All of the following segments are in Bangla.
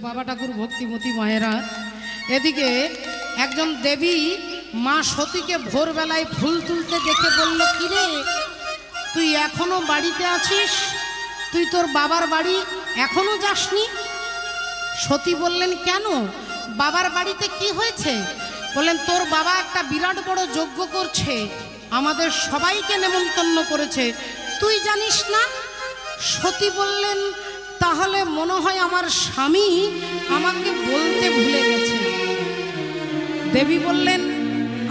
বাবা ঠাকুর ভক্তিমতী মায়েরা এদিকে একজন দেবী মা সতীকে ভোরবেলায় ফুল তুলতে দেখে বলল, কিরে তুই এখনো বাড়িতে আছিস? তুই তোর বাবার বাড়ি এখনো যাসনি? সতী বললেন, কেন, বাবার বাড়িতে কি হয়েছে? বললেন, তোর বাবা একটা বিরাট বড় যজ্ঞ করছে, আমাদের সবাইকে নেমন্তন্ন করেছে, তুই জানিস না? সতী বললেন, তাহলে মনে হয় আমার স্বামী আমাকে বলতে ভুলে গেছে। দেবী বললেন,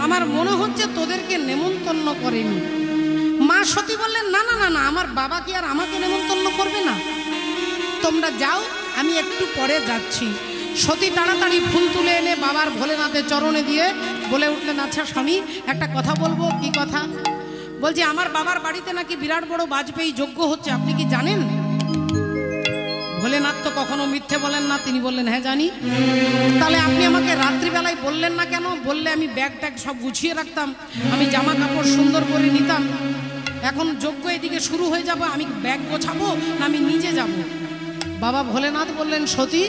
আমার মনে হচ্ছে তোদেরকে নেমন্তন্ন করেনি। মা সতী বললেন, না না না না, আমার বাবা কি আর আমাকে নেমন্তন্ন করবে না? তোমরা যাও, আমি একটু পরে যাচ্ছি। সতী তাড়াতাড়ি ফুল তুলে এনে বাবার ভোলেনাথের চরণে দিয়ে বলে উঠলেন, আচ্ছা স্বামী, একটা কথা বলবো। কি কথা? বলছি, আমার বাবার বাড়িতে নাকি বিরাট বড় বাজপেয়ী যজ্ঞ হচ্ছে, আপনি কি জানেন? ভোলেনাথ তো কখনো মিথ্যে বলেন না, তিনি বললেন, হ্যাঁ জানি। তাহলে আপনি আমাকে রাত্রিবেলায় বললেন না কেন? বললে আমি ব্যাগ ট্যাগ সব গুছিয়ে রাখতাম, আমি জামা কাপড় সুন্দর করে নিতাম। এখন যজ্ঞ এদিকে শুরু হয়ে যাবে, আমি ব্যাগ গোছাবো না আমি নিজে যাব? বাবা ভোলেনাথ বললেন, সতী,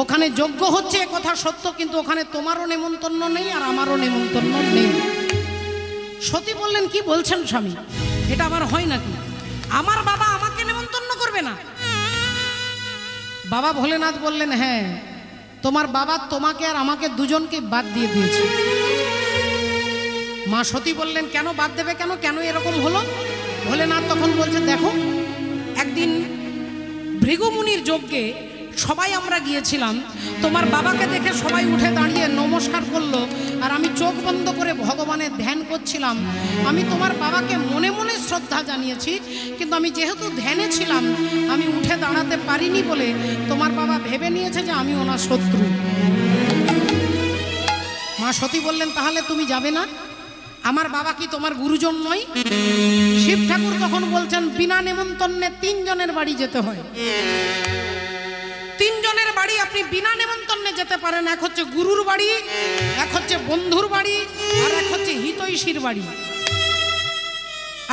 ওখানে যজ্ঞ হচ্ছে এ কথা সত্য, কিন্তু ওখানে তোমারও নেমন্তন্ন নেই আর আমারও নেমন্তন্ন নেই। সতী বললেন, কি বলছেন স্বামী, এটা আমার হয় নাকি? আমার বাবা আমাকে নেমন্তন্ন করবে না? বাবা ভোলেনাথ বললেন, হ্যাঁ, তোমার বাবা তোমাকে আর আমাকে দুজনকে বাদ দিয়ে দিয়েছে। মা সতী বললেন, কেন বাদ দেবে? কেন কেন এরকম হলো? ভোলেনাথ তখন বলছে, দেখো, একদিন ভৃগুমুনির যজ্ঞে সবাই আমরা গিয়েছিলাম, তোমার বাবাকে দেখে সবাই উঠে দাঁড়িয়ে নমস্কার করলো, আর আমি চোখ বন্ধ করে ভগবানের ধ্যান করছিলাম। আমি তোমার বাবাকে মনে মনে শ্রদ্ধা জানিয়েছি, কিন্তু আমি যেহেতু ধ্যানে ছিলাম, আমি উঠে দাঁড়াতে পারিনি বলে তোমার বাবা ভেবে নিয়েছে যে আমি ওনার শত্রু। মা সতী বললেন, তাহলে তুমি যাবে না? আমার বাবা কি তোমার গুরুজন নয়? শিব ঠাকুর তখন বলছেন, বিনা নেমন্তন্নে 3 জনের বাড়ি যেতে হয়। 3 জনের বাড়ি আপনি বিনা নেমন্তন্নে যেতে পারেন। এক হচ্ছে গুরুর বাড়ি, এক হচ্ছে বন্ধুর বাড়ি, আর এক হচ্ছে হিতৈষীর বাড়ি।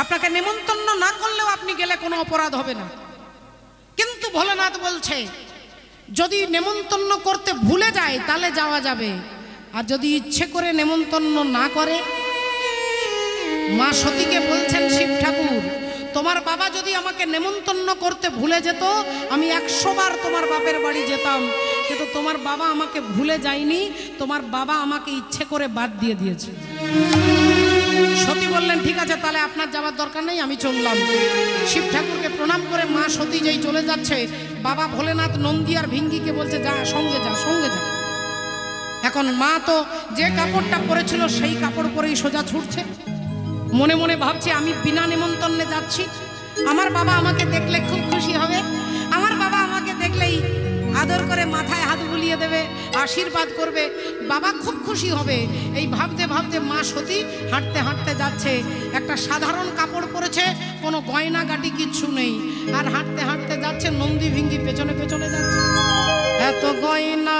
আপনাকে নেমন্তন্ন না করলেও আপনি গেলে কোনো অপরাধ হবে না। কিন্তু ভোলেনাথ বলছে, যদি নেমন্তন্ন করতে ভুলে যায় তাহলে যাওয়া যাবে, আর যদি ইচ্ছে করে নেমন্তন্ন না করে? মা সতীকে বলছেন শিব ঠাকুর, তোমার বাবা যদি আমাকে নেমন্তন্ন করতে ভুলে যেত, আমি 100 বার তোমার বাপের বাড়ি যেতাম, কিন্তু তোমার বাবা আমাকে ভুলে যায়নি, তোমার বাবা আমাকে ইচ্ছে করে বাদ দিয়ে দিয়েছে। সতী বললেন, ঠিক আছে, তাহলে আপনার যাওয়ার দরকার নেই, আমি চললাম। শিব ঠাকুরকে প্রণাম করে মা সতী যেই চলে যাচ্ছে, বাবা ভোলেনাথ নন্দী আর ভিঙ্গিকে বলছে, যা, সঙ্গে যা, সঙ্গে যা। এখন মা তো যে কাপড়টা পরেছিল সেই কাপড় পরেই সোজা ছুটছে, মনে মনে ভাবছে, আমি বিনা নেমন্তন্নে যাচ্ছি, আমার বাবা আমাকে দেখলে খুব খুশি হবে, আমার বাবা আমাকে দেখলেই আদর করে মাথায় হাত বুলিয়ে দেবে, আশীর্বাদ করবে, বাবা খুব খুশি হবে। এই ভাবতে ভাবতে মা সতী হাঁটতে হাঁটতে যাচ্ছে। একটা সাধারণ কাপড় পরেছে, কোনো গয়না গাটি কিচ্ছু নেই, আর হাঁটতে হাঁটতে যাচ্ছে। নন্দী ভিঙ্গি পেছনে পেছনে যাচ্ছে। এত গয়না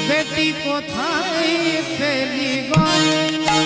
বেটি কোথায় ফেলি গয়না,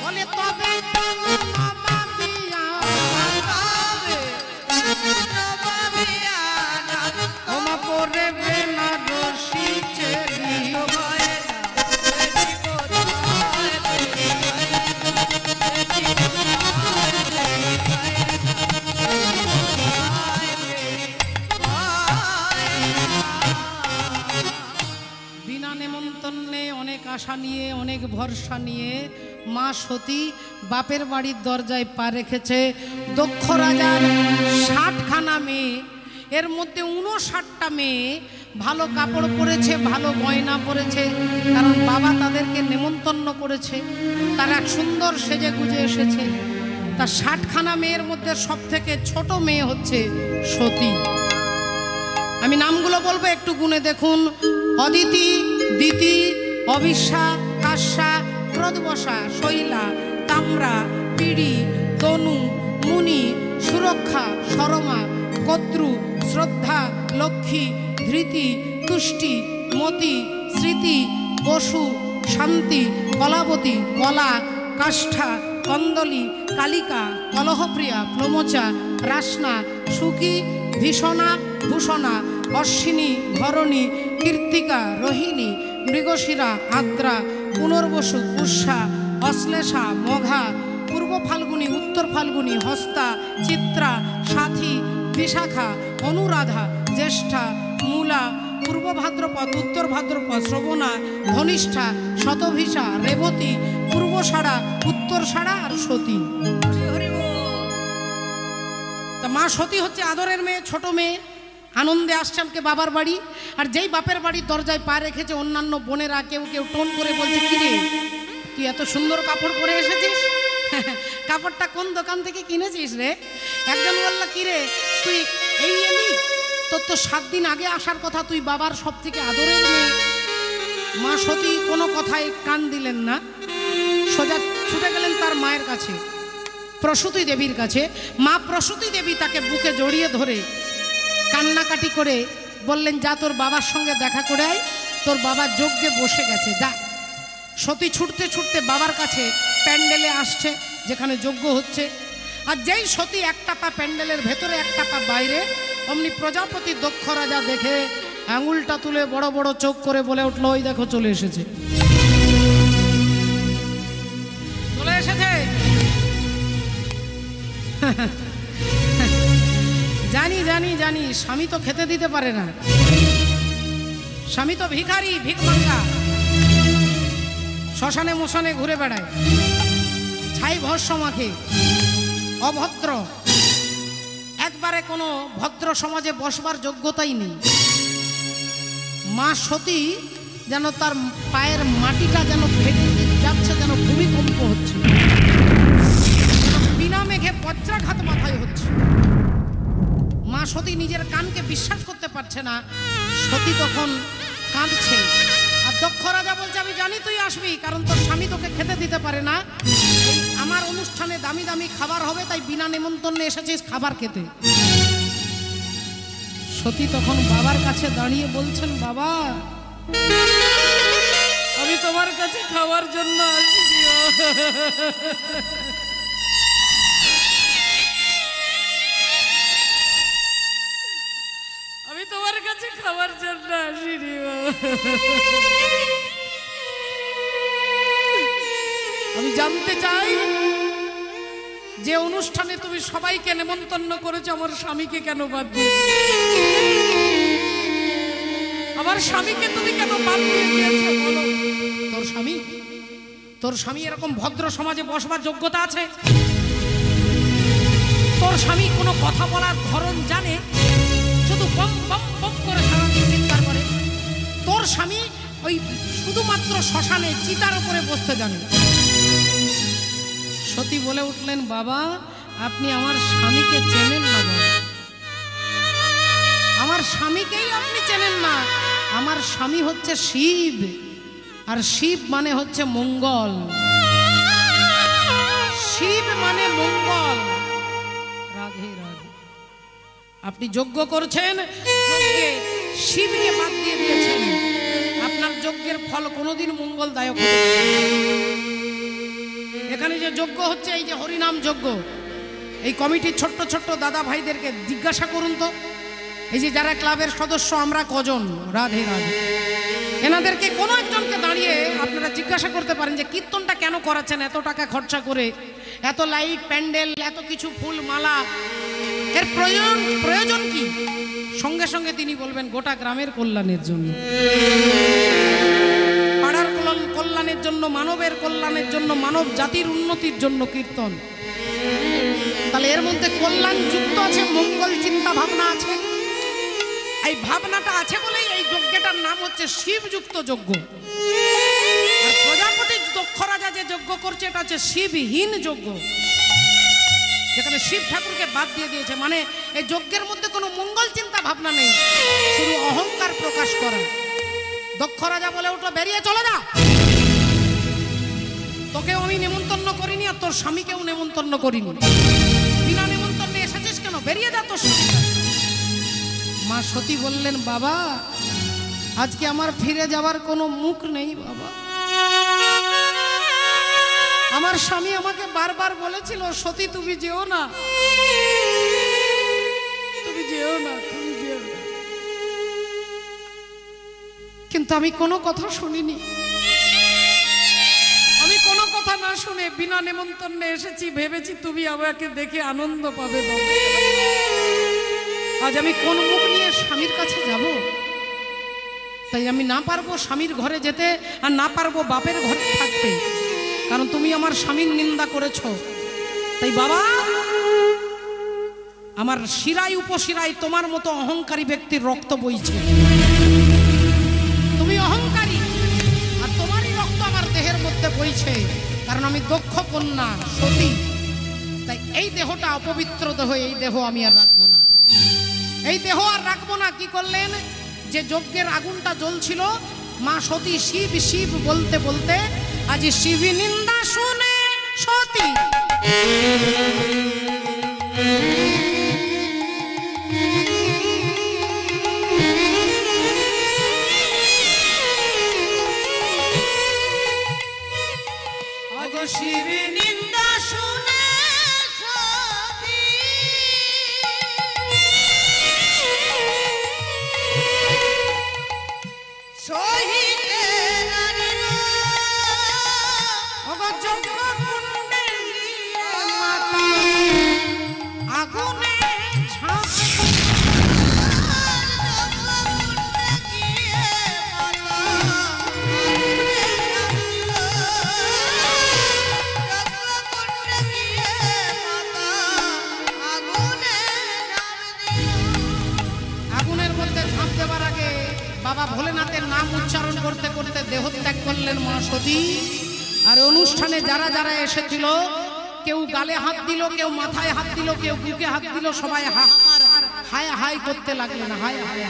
বলে তবে নেমন্তন্নে অনেক আশা নিয়ে, অনেক ভরসা নিয়ে মা সতী বাপের বাড়ির দরজায় পা রেখেছে। দক্ষ রাজার 60খানা মেয়ে, এর মধ্যে 59টা মেয়ে ভালো কাপড় পরেছে, ভালো গয়না পরেছে, কারণ বাবা তাদেরকে নেমন্তন্ন করেছে। তারা সুন্দর সেজে গুজে এসেছে। তার 60খানা মেয়ের মধ্যে সব থেকে ছোট মেয়ে হচ্ছে সতী। আমি নামগুলো বলবো, একটু গুনে দেখুন। অদিতি, দিতি, অবিশ্যা, কাশ্যা, ক্রোধবশা, শৈলা, তাম্রা, পিড়ি, তনু, মুনি, সুরক্ষা, শরমা, কদ্রু, শ্রদ্ধা, লক্ষ্মী, ধৃতি, তুষ্টি, মতি, স্মৃতি, বসু, শান্তি, কলাবতী, কলা, কাষ্ঠা, কন্দলী, কালিকা, কলহপ্রিয়া, প্রমোচা, রাসনা, সুখী, ভীষণা, ভূষণা, অশ্বিনী, ধরণী, কীর্তিকা, রোহিণী, মৃগশিরা, আদ্রা, পুনর্বসু, পুষ্যা, অশ্লেষা, মঘা, পূর্ব ফাল্গুনী, উত্তর ফাল্গুনী, হস্তা, চিত্রা, সাথী, বিশাখা, অনুরাধা, জ্যেষ্ঠা, মূলা, পূর্ব ভাদ্রপদ, উত্তর ভাদ্রপদ, শ্রবণা, ধনিষ্ঠা, শতভিষা, রেবতী, পূর্বষাঢ়া, উত্তরষাঢ়া আর সতী। তা মা সতী হচ্ছে আদরের মেয়ে, ছোট মেয়ে। আনন্দে আসছেনকে বাবার বাড়ি, আর যেই বাপের বাড়ির দরজায় পা রেখেছে অন্যান্য বোনেরা কেউ কেউ টোন করে বলছে, কিরে তুই এত সুন্দর কাপড় পরে এসেছিস, কাপড়টা কোন দোকান থেকে কিনেছিস রে? একজন বলল, কিরে তুই এই এলি, তোর তো 7 দিন আগে আসার কথা, তুই বাবার সব থেকে আদরের মেয়ে। মা সতী কোনো কথায় কান দিলেন না, সোজা ছুটে গেলেন তার মায়ের কাছে, প্রসূতি দেবীর কাছে। মা প্রসূতি দেবী তাকে বুকে জড়িয়ে ধরে কান্নাকাটি করে বললেন, যা তোর বাবার সঙ্গে দেখা করে আয়, তোর বাবা যজ্ঞে বসে গেছে, যা। সতী ছুটতে ছুটতে বাবার কাছে প্যান্ডেলে আসছে যেখানে যজ্ঞ হচ্ছে। আর যেই সতী একটা পা প্যান্ডেলের ভেতরে একটা পা বাইরে, অমনি প্রজাপতি দক্ষ রাজা দেখে আঙুলটা তুলে বড় বড় চোখ করে বলে উঠল, ওই দেখো চলে এসেছে, চলে এসেছে। জানি জানি জানি, স্বামী তো খেতে দিতে পারে না, স্বামী তো ভিখারি, ভিক মাঙ্গা, শ্মশানে মশানে ঘুরে বেড়ায়, ছাই ভস্য মাখে, অভদ্র, একবারে কোনো ভদ্র সমাজে বসবার যোগ্যতাই নেই। মা সতী যেন তার পায়ের মাটিটা যেন ফেটে যাচ্ছে, যেন ভূমিকম্প হচ্ছে, বিনা মেঘে বজ্রাঘাত মাথায় হচ্ছে। মা সতী নিজের কানকে বিশ্বাস করতে পারছে না। সতী তখন কাঁদছে, আর দক্ষ রাজা বলছে, আমি জানি তুই আসবি, কারণ তোর স্বামী তোকে খেতে দিতে পারে না, আমার অনুষ্ঠানে দামি দামি খাবার হবে, তাই বিনা নেমন্তন্নে এসেছিস খাবার খেতে। সতী তখন বাবার কাছে দাঁড়িয়ে বলছেন, বাবা আমি তোমার কাছে খাওয়ার জন্য আসিনি, আমি তোমার কাছে খাওয়ার জন্য আসিনি, আমি জানতে চাই যে অনুষ্ঠানে তুমি সবাইকে নেমন্তন্ন করেছো, আমার স্বামীকে কেন বাদ দিয়ে, আমার স্বামীকে তুমি কেন বাদ দিয়ে দিয়েছো বলো। তোর স্বামী এরকম ভদ্র সমাজে বসবার যোগ্যতা আছে? তোর স্বামী কোনো কথা বলার ধরন জানে? শুধু বম বম বম করে সারাদিন চিৎকার করে। তোর স্বামী ওই শুধুমাত্র শ্মশানে চিতার উপরে বসতে জানে। সতী বলে উঠলেন, বাবা আপনি আমার স্বামীকে চেনেন না, বাবা আমার স্বামীকেই আপনি চেনেন না। আমার স্বামী হচ্ছে শিব, আর শিব মানে হচ্ছে মঙ্গল, শিব মানে মঙ্গল। রাধে রাধে। আপনি যজ্ঞ করছেন, যজ্ঞে শিবকে বাদ দিয়ে দিয়েছেন, আপনার যজ্ঞের ফল কোনোদিন মঙ্গলদায়ক হবে না। এখানে যে যজ্ঞ হচ্ছে, এই যে হরিনাম যজ্ঞ, এই কমিটির ছোট্ট ছোট্ট দাদা ভাইদেরকে জিজ্ঞাসা করুন তো, এই যে যারা ক্লাবের সদস্য আমরা কজন, রাধে রাধে, এনাদেরকে কোনো একজনকে দাঁড়িয়ে আপনারা জিজ্ঞাসা করতে পারেন যে কীর্তনটা কেন করাচ্ছেন এত টাকা খরচা করে, এত লাইট প্যান্ডেল, এত কিছু ফুল মালা, এর প্রয়োজন কি? সঙ্গে সঙ্গে তিনি বলবেন গোটা গ্রামের কল্যাণের জন্য। কল্যাণের জন্য, মানবের কল্যাণের জন্য, মানব জাতির উন্নতির জন্য কীর্তন। তাহলে এর মধ্যে কল্যাণ যুক্ত আছে, মঙ্গল চিন্তা ভাবনা আছে। এই ভাবনাটা আছে বলেই এই যজ্ঞটার নাম হচ্ছে শিবযুক্ত যজ্ঞ। আর প্রজাপতি দক্ষ রাজা যে যজ্ঞ করছে এটা হচ্ছে শিবহীন যজ্ঞ, যেখানে শিব ঠাকুরকে বাদ দিয়ে দিয়েছে। মানে এই যজ্ঞের মধ্যে কোনো মঙ্গল চিন্তা ভাবনা নেই, শুধু অহংকার প্রকাশ করা। দক্ষ রাজা বলে উঠলো, বেরিয়ে চলে যা, তোকেও আমি নেমন্তন্ন করিনি আর তোর স্বামীকেও নেমন্তন্ন করিনি, বিনা নেমন্তন্নে এসেছিস কেন, বেরিয়ে যা তোর স্বামী। মা সতী বললেন, বাবা আজকে আমার ফিরে যাবার কোনো মুখ নেই বাবা। আমার স্বামী আমাকে বারবার বলেছিল, সতী তুমি যেও না, তুমি যেও না, তুমি যেও না, কিন্তু আমি কোনো কথা শুনিনি। আমি কোনো কথা না শুনে বিনা নেমন্তন্নে এসেছি, ভেবেছি তুমি আমাকে দেখে আনন্দ পাবে বাবা। আজ আমি কোন মুখ নিয়ে স্বামীর কাছে যাব? তাই আমি না পারবো স্বামীর ঘরে যেতে, আর না পারবো বাপের ঘরে থাকতে, কারণ তুমি আমার স্বামীর নিন্দা করেছো। তাই বাবা, আমার শিরায় উপশিরায় তোমার মতো অহংকারী ব্যক্তির রক্ত বইছে। তুমি অহংকারী, আর তোমারই রক্ত আমার দেহের মধ্যে বইছে, কারণ আমি দক্ষ কন্যা সতী। তাই এই দেহটা অপবিত্র দেহ, এই দেহ আমি আর রাখবো না, এই দেহ আর রাখবো না। কি করলেন, যে যজ্ঞের আগুনটা জ্বলছিল, মা সতী শিব শিব বলতে বলতে আজ শিব নিন্দা শুনে সতী আজ শিব নিন্দা শুনে বাবা ভোলেনাথের নাম উচ্চারণ করতে করতে দেহত্যাগ করলেন মা সতী। আর অনুষ্ঠানে যারা যারা এসেছিল, কেউ গালে হাত দিল, কেউ মাথায় হাত দিল, কেউ বুকে হাত দিল, সবাই হায় হায় করতে লাগলেন, হায় হায়।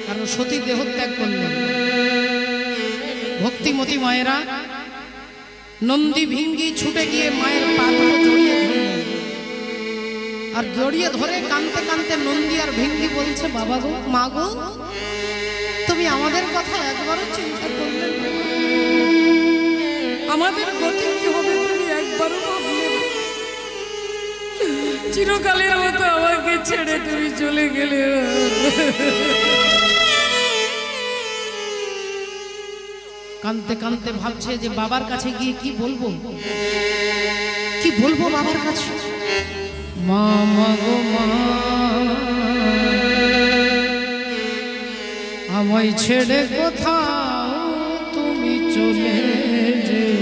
কারণ সতী দেহত্যাগ করলেন। ভক্তিমতী মায়েরা নন্দী ভিঙ্গি ছুটে গিয়ে মায়ের পা দুটো জড়িয়ে ধরলেন, আর জড়িয়ে ধরে কাঁদতে কাঁদতে নন্দী আর ভিঙ্গি বলছে, বাবা গো, মা গো, তুমি আমাদের কথা একবারও চিন্তা করলে না, আমাদের গতি কি হবে তুমি একবারও ভাবলে না, চিরকালের মতো আমাকে ছেড়ে তুমি চলে গেলে। কাঁদতে কাঁদতে ভাবছে যে বাবার কাছে গিয়ে কি বলবো, কি বলবো বাবার কাছে। মা গো মা, আমায় ছেড়ে কোথাও তুমি চলে যেও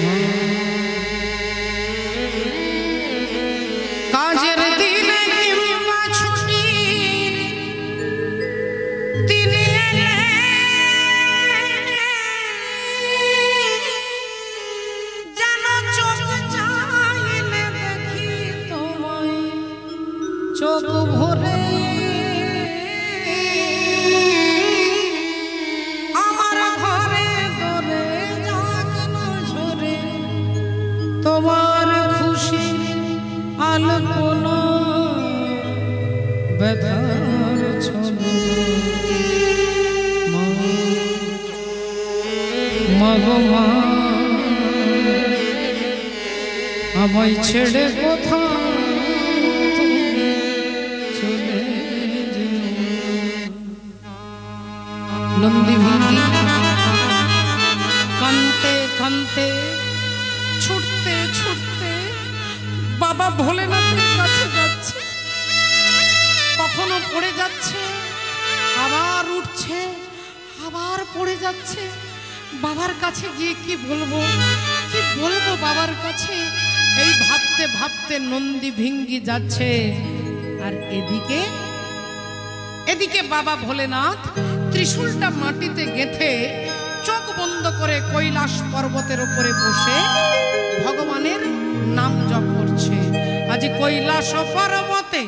না। কাজের দিনে কিংবা ছুটির দিনে এলে যেন চোখ চাইলে দেখি তোমায় চোখ ভরে, তোমার খুশির আলপনা ব্যথার ছলনা। মা গো মা, আমায় ছেড়ে কোথাও চলে যেও। নন্দী ভিঙ্গি কাঁদতে কাঁদতে ছুটতে ছুটতে বাবা ভোলেনাথের কাছে যাচ্ছে। কখনো পড়ে যাচ্ছে, আবার উঠছে, আবার পড়ে যাচ্ছে। বাবার কাছে গিয়ে কি বলবো, কি বলবো বাবার কাছে, এই ভাবতে ভাবতে নন্দী ভিঙ্গি যাচ্ছে। আর এদিকে বাবা ভোলেনাথ ত্রিশূলটা মাটিতে গেঁথে চোখ বন্ধ করে কৈলাস পর্বতের উপরে বসে ভগবানের নাম জপ করছে। আজ কৈলাস পর্বতে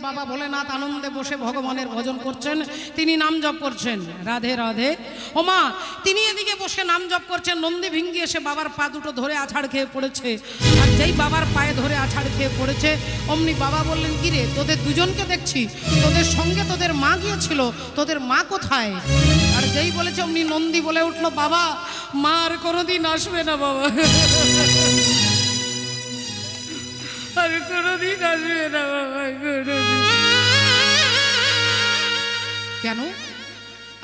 বাবা ভোলেনাথ আনন্দে বসে ভগবানের ভজন করছেন, তিনি নাম জপ করছেন। রাধে রাধে। ও মা, তিনি এদিকে বসে নাম জপ করছেন, নন্দী ভিঙ্গি এসে বাবার পা দুটো ধরে আছাড় খেয়ে পড়েছে। আর যেই বাবার পায়ে ধরে আছাড় খেয়ে পড়েছে, অমনি বাবা বললেন, কি রে, তোদের দুজনকে দেখছি, তোদের সঙ্গে তোদের মা গিয়েছিল, তোদের মা কোথায়? আর যেই বলেছে অমনি নন্দী বলে উঠলো, বাবা, মা আর কোনোদিন আসবে না বাবা, আর কোনোদিন আসবে না বাবা, কোনোদিন। কেন?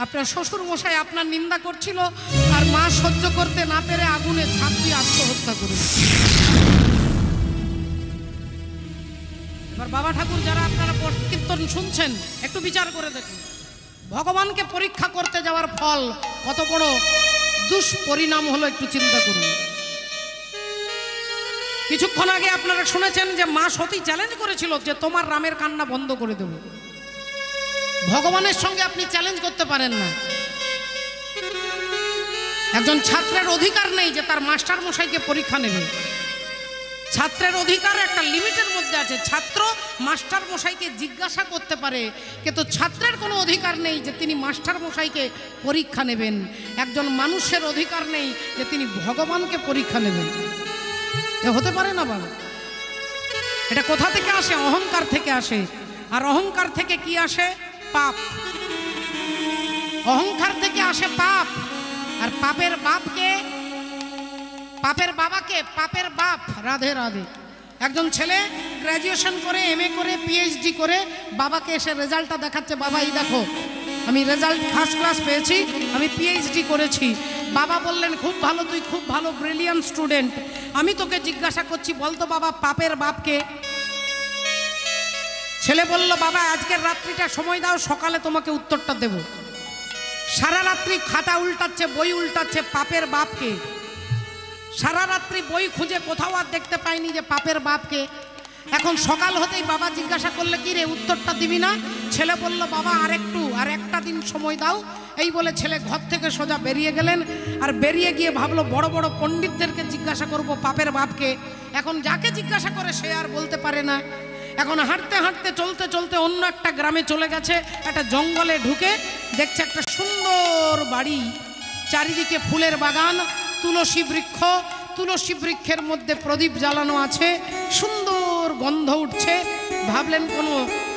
আপনার শ্বশুর মশাই আপনার নিন্দা করছিল, আর মা সহ্য করতে না পেরে আগুনে ঝাঁপ দিয়ে আত্মহত্যা করেছে। এবার বাবা ঠাকুর যারা আপনারা কীর্তন শুনছেন, একটু বিচার করে দেখুন, ভগবানকে পরীক্ষা করতে যাওয়ার ফল কত বড় দুষ্পরিণাম হলো, একটু চিন্তা করুন। কিছুক্ষণ আগে আপনারা শুনেছেন যে মা সতী চ্যালেঞ্জ করেছিল যে তোমার রামের কান্না বন্ধ করে দেব। ভগবানের সঙ্গে আপনি চ্যালেঞ্জ করতে পারেন না। একজন ছাত্রের অধিকার নেই যে তার মাস্টার মশাইকে পরীক্ষা নেবে। ছাত্রের অধিকার একটা লিমিটের মধ্যে আছে। ছাত্র মাস্টার মশাইকে জিজ্ঞাসা করতে পারে, কিন্তু ছাত্রের কোনো অধিকার নেই যে তিনি মাস্টার মশাইকে পরীক্ষা নেবেন। একজন মানুষের অধিকার নেই যে তিনি ভগবানকে পরীক্ষা নেবেন। এ হতে পারে না বাবা। এটা কোথা থেকে আসে? অহংকার থেকে আসে। আর অহংকার থেকে কি আসে? পাপ। অহংকার থেকে আসে পাপ। আর পাপের বাপকে, পাপের বাবাকে পাপের বাপ। রাধে রাধে। একজন ছেলে গ্র্যাজুয়েশন করে, এমএ করে, পিএইচডি করে বাবাকে এসে রেজাল্টটা দেখাচ্ছে, বাবা এই দেখো আমি রেজাল্ট ফার্স্ট ক্লাস পেয়েছি, আমি পিএইচডি করেছি। বাবা বললেন, খুব ভালো, তুই খুব ভালো, ব্রিলিয়ান্ট স্টুডেন্ট। আমি তোকে জিজ্ঞাসা করছি, বলতো বাবা পাপের বাপকে? ছেলে বলল, বাবা আজকের রাত্রিটা সময় দাও, সকালে তোমাকে উত্তরটা দেব। সারা রাত্রি খাতা উল্টাচ্ছে, বই উল্টাচ্ছে পাপের বাপকে। সারা রাত্রি বই খুঁজে কোথাও আর দেখতে পাইনি যে পাপের বাপকে। এখন সকাল হতেই বাবা জিজ্ঞাসা করলে, কি রে উত্তরটা দিবি না? ছেলে বলল, বাবা আর একটা দিন সময় দাও। এই বলে ছেলে ঘর থেকে সোজা বেরিয়ে গেলেন। আর বেরিয়ে গিয়ে ভাবলো বড় বড় পণ্ডিতদেরকে জিজ্ঞাসা করব পাপের বাপকে। এখন যাকে জিজ্ঞাসা করে সে আর বলতে পারে না। এখন হাঁটতে হাঁটতে চলতে চলতে অন্য একটা গ্রামে চলে গেছে। একটা জঙ্গলে ঢুকে দেখছে একটা সুন্দর বাড়ি, চারিদিকে ফুলের বাগান, তুলসী বৃক্ষ, তুলসী বৃক্ষের মধ্যে প্রদীপ জ্বালানো আছে, সুন্দর গন্ধ উঠছে। ভাবলেন কোনো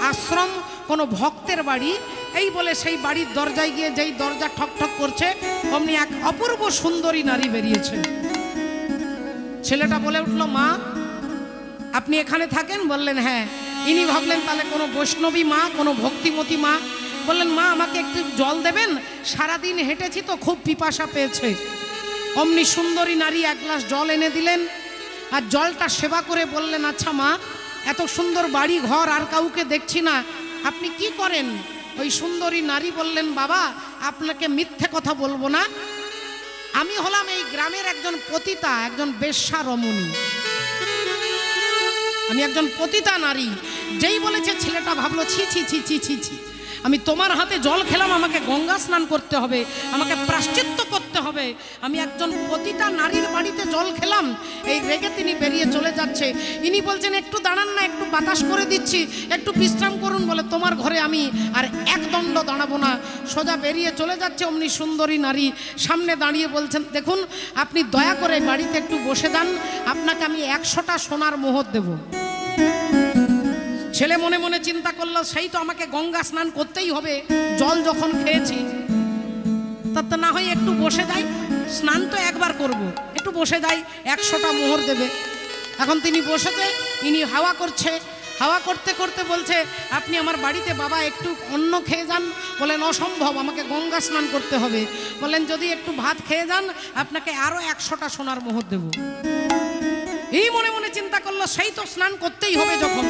আশ্রম, কোনো ভক্তের বাড়ি। এই বলে সেই বাড়ির দরজায় গিয়ে যেই দরজা ঠক ঠক করছে, অমনি এক অপূর্ব সুন্দরী নারী বেরিয়েছে। ছেলেটা বলে উঠল, মা আপনি এখানে থাকেন? বললেন হ্যাঁ। ইনি ভাবলেন তাহলে কোনো বৈষ্ণবী মা, কোনো ভক্তিমতী মা। বললেন, মা আমাকে একটু জল দেবেন, সারাদিন হেঁটেছি তো খুব পিপাসা পেয়েছে। অমনি সুন্দরী নারী এক গ্লাস জল এনে দিলেন। আর জলটা সেবা করে বললেন, আচ্ছা মা, এত সুন্দর বাড়ি ঘর আর কাউকে দেখছি না, আপনি কি করেন? ওই সুন্দরী নারী বললেন, বাবা আপনাকে মিথ্যে কথা বলবো না, আমি হলাম এই গ্রামের একজন পতিতা, একজন বেশ্যা রমণী, আমি একজন পতিতা নারী। যেই বলেছে ছেলেটা ভাবলো, ছি ছি ছি ছি ছি ছি, আমি তোমার হাতে জল খেলাম, আমাকে গঙ্গা স্নান করতে হবে, আমাকে প্রায়শ্চিত্ত করতে হবে, আমি একজন পতিতা নারীর বাড়িতে জল খেলাম। এই রেগে তিনি বেরিয়ে চলে যাচ্ছে। ইনি বলছেন, একটু দাঁড়ান না, একটু বাতাস করে দিচ্ছি, একটু বিশ্রাম করুন। বলে, তোমার ঘরে আমি আর এক দণ্ড দাঁড়াবো না। সোজা বেরিয়ে চলে যাচ্ছে। অমনি সুন্দরী নারী সামনে দাঁড়িয়ে বলছেন, দেখুন আপনি দয়া করে বাড়িতে একটু বসে যান, আপনাকে আমি 100টা সোনার মোহর দেব। ছেলে মনে মনে চিন্তা করলো, সেই তো আমাকে গঙ্গা স্নান করতেই হবে, জল যখন খেয়েছি, তা না হয় একটু বসে যাই, স্নান তো একবার করব, একটু বসে যাই, 100টা মোহর দেবে। এখন তিনি বসেছে, ইনি হাওয়া করছে, হাওয়া করতে করতে বলছে, আপনি আমার বাড়িতে বাবা একটু অন্ন খেয়ে যান। বলেন, অসম্ভব, আমাকে গঙ্গা স্নান করতে হবে। বলেন, যদি একটু ভাত খেয়ে যান আপনাকে আরো 100টা সোনার মোহর দেব। এই মনে মনে চিন্তা করলো, সেই তো স্নান করতেই হবে, যখন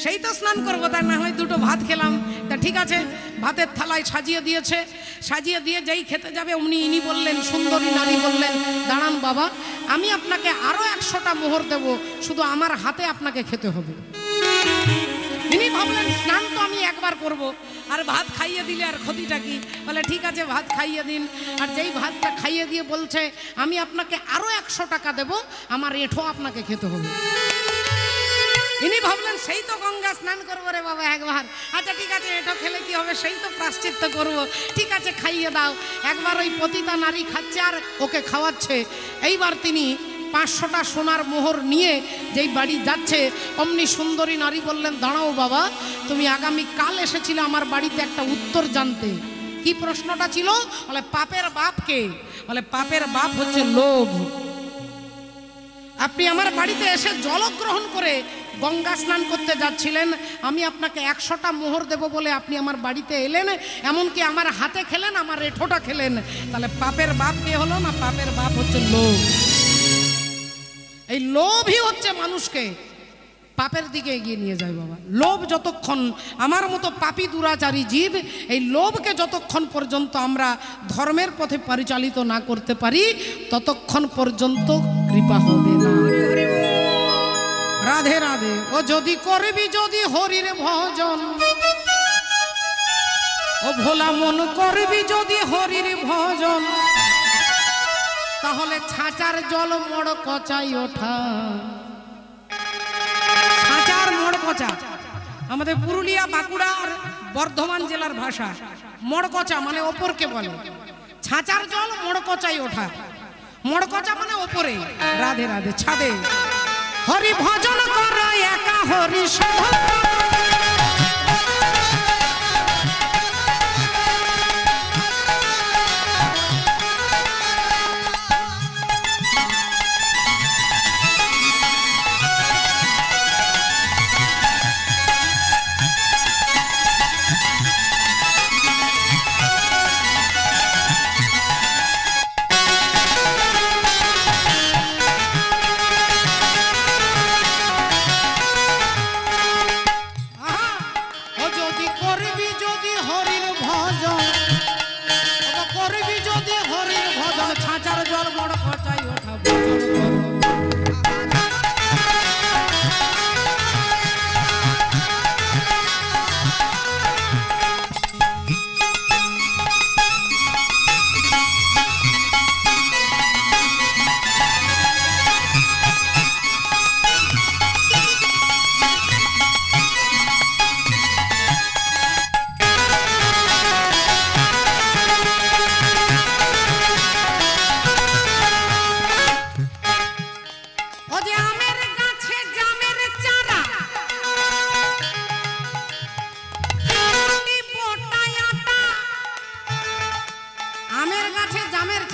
সেই তো স্নান করবো, তাই না হয় দুটো ভাত খেলাম। তা ঠিক আছে, ভাতের থালায় সাজিয়ে দিয়েছে। সাজিয়ে দিয়ে যেই খেতে যাবে অমনি ইনি বললেন, সুন্দরী নারী বললেন, দাঁড়ান বাবা, আমি আপনাকে আরো 100টা মোহর দেব, শুধু আমার হাতে আপনাকে খেতে হবে। ইনি ভাবলেন, স্নান তো আমি একবার করব, আর ভাত খাইয়ে দিলে আর ক্ষতিটা কি? বলে, ঠিক আছে ভাত খাইয়ে দিন। আর যেই ভাতটা খাইয়ে দিয়ে বলছে, আমি আপনাকে আরো 100 টাকা দেব, আমার এঁঠো আপনাকে খেতে হবে। ইনি ভাবলেন, সেই তো গঙ্গা স্নান করবো রে বাবা একবার, আচ্ছা ঠিক আছে, এটা খেলে কি হবে, সেই তো প্রায়শ্চিত্ত করবো, ঠিক আছে খাইয়ে দাও। একবার ওই পতিতা নারী খাচ্ছে আর ওকে খাওয়াচ্ছে। এইবার তিনি 500টা সোনার মোহর নিয়ে যেই বাড়ি যাচ্ছে, অমনি সুন্দরী নারী বললেন, দাঁড়াও বাবা, তুমি আগামী কাল এসেছিলে আমার বাড়িতে একটা উত্তর জানতে। কি প্রশ্নটা ছিল? বলে, পাপের বাপকে? বলে, পাপের বাপ হচ্ছে লোভ। আপনি আমার বাড়িতে এসে জলগ্রহণ করে গঙ্গা স্নান করতে যাচ্ছিলেন, আমি আপনাকে 100টা মোহর দেব বলে আপনি আমার বাড়িতে এলেন, এমনকি আমার হাতে খেলেন, আমার এঁঠোটা খেলেন। তাহলে পাপের বাপ কে হলো? না, পাপের বাপ হচ্ছে লোভ। এই লোভই হচ্ছে মানুষকে পাপের দিকে এগিয়ে নিয়ে যায় বাবা। লোভ যতক্ষণ, আমার মতো পাপী দুরাচারী জীব, এই লোভকে যতক্ষণ পর্যন্ত আমরা ধর্মের পথে পরিচালিত না করতে পারি, ততক্ষণ পর্যন্ত কৃপা হবে না। রাধে রাধে। ও যদি করবি যদি হরির ভজন, ও ভোলা মন করবি যদি হরির ভজন, তাহলে ছাঁচার জল মোড় কচাই ওঠা। ছাঁচার মোড় কচা আমাদের পুরুলিয়া, বাঁকুড়া আর বর্ধমান জেলার ভাষা। মোড় কচা মানে ওপরকে বলে, ছাঁচার জল মোড় কচাই ওঠা। মোড় কচা মানে ওপরে। রাধে রাধে। ছাদে হরি ভজন কর একা হরি সাধন, যদি করবি যদি হরির ভজন,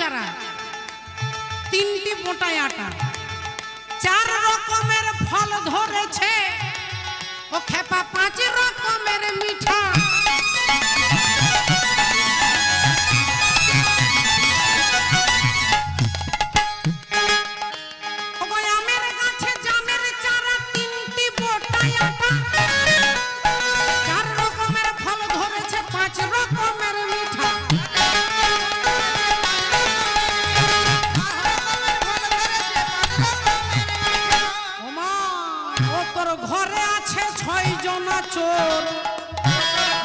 চারা, 3টি মোটায় আটা, 4 রকমের ফল ধরেছে, ও খেপা 5 রকমের মিঠা। আমের গাছে জামের চারা, 3টি মোটায় আটা, 4 রকমের ফল ধরেছে, 5 রকমের মিঠা। ঘরে আছে 6 জনা চোর,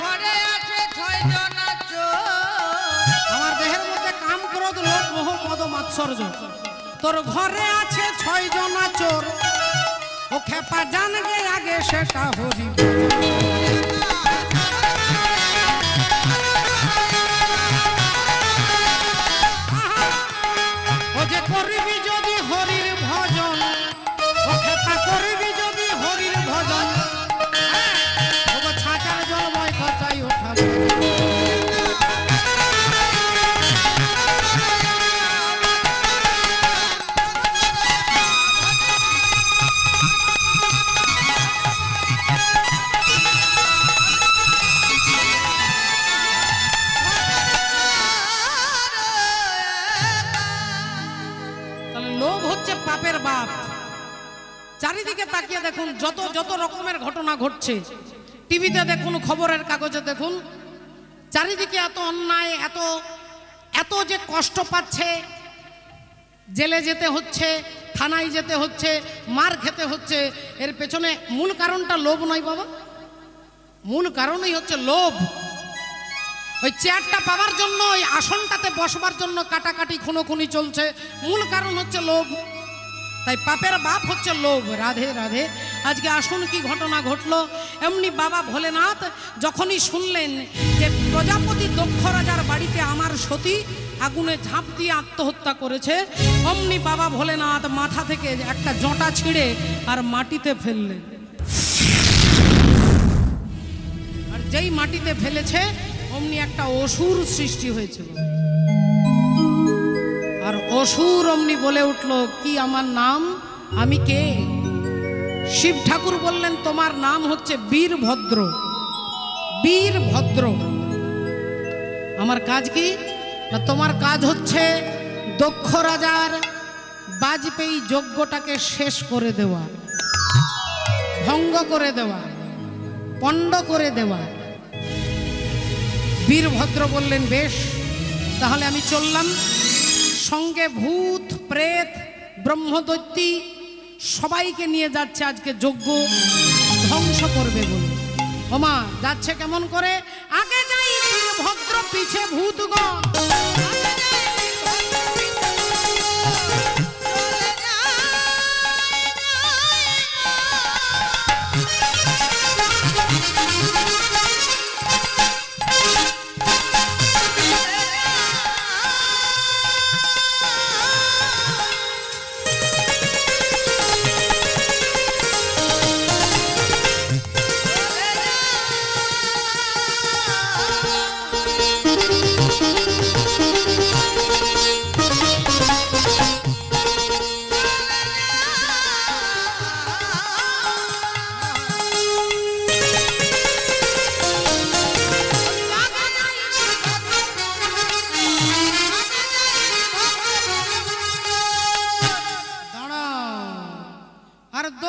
ঘরে আছে 6 জনা চোর। আমার দেহের মধ্যে কাম ক্রোধ লোভ মোহ মদ মাৎসর্য। তোর ঘরে আছে 6 জনা চোর, ও খেপা জানবে আগে সেটা হরি। ও যে করবি যদি হরির ভজন, ও খেপা করবি যদি হরির ভজন, ছাঁচার জলময় খচাই ওঠা। লোভ হচ্ছে পাপের বাপ। চারিদিকে তাকিয়ে দেখুন, যত যত রকমের ঘটনা ঘটছে, টিভিতে দেখুন, খবরের কাগজে দেখুন, চারিদিকে এত অন্যায়, এত এত যে কষ্ট পাচ্ছে, জেলে যেতে হচ্ছে, থানায় যেতে হচ্ছে, মার খেতে হচ্ছে। এর পেছনে মূল কারণটা লোভ নয় বাবা, মূল কারণই হচ্ছে লোভ। ওই চেয়ারটা পাওয়ার জন্য, ওই আসনটাতে বসবার জন্য কাটাকাটি খুনোখুনি চলছে, মূল কারণ হচ্ছে লোভ। তাই পাপের বাপ হচ্ছে লোভ। রাধে রাধে। আজকে আসুন কি ঘটনা ঘটলো। এমনি বাবা ভোলেনাথ যখনই শুনলেন যে প্রজাপতি দক্ষ রাজার বাড়িতে আমার সতী আগুনে ঝাঁপ দিয়ে আত্মহত্যা করেছে, অমনি বাবা ভোলেনাথ মাথা থেকে একটা জটা ছিঁড়ে আর মাটিতে ফেললেন। আর যেই মাটিতে ফেলেছে অমনি একটা অসুর সৃষ্টি হয়েছিল। আর অসুর অমনি বলে উঠল, কি আমার নাম, আমি কে? শিব ঠাকুর বললেন, তোমার নাম হচ্ছে বীরভদ্র। বীরভদ্র। আমার কাজ কি না, তোমার কাজ হচ্ছে দক্ষ রাজার বাজপেয়ী যজ্ঞটাকে শেষ করে দেওয়া, ভঙ্গ করে দেওয়া, পণ্ড করে দেওয়া। বীরভদ্র বললেন, বেশ, তাহলে আমি চললাম। সঙ্গে ভূত প্রেত ব্রহ্মদৈত্যী সবাইকে নিয়ে যাচ্ছে আজকে যজ্ঞ ধ্বংস করবে বলে। ওমা, যাচ্ছে কেমন করে? আগে যাই বীরভদ্র, পিছে ভূতগণ।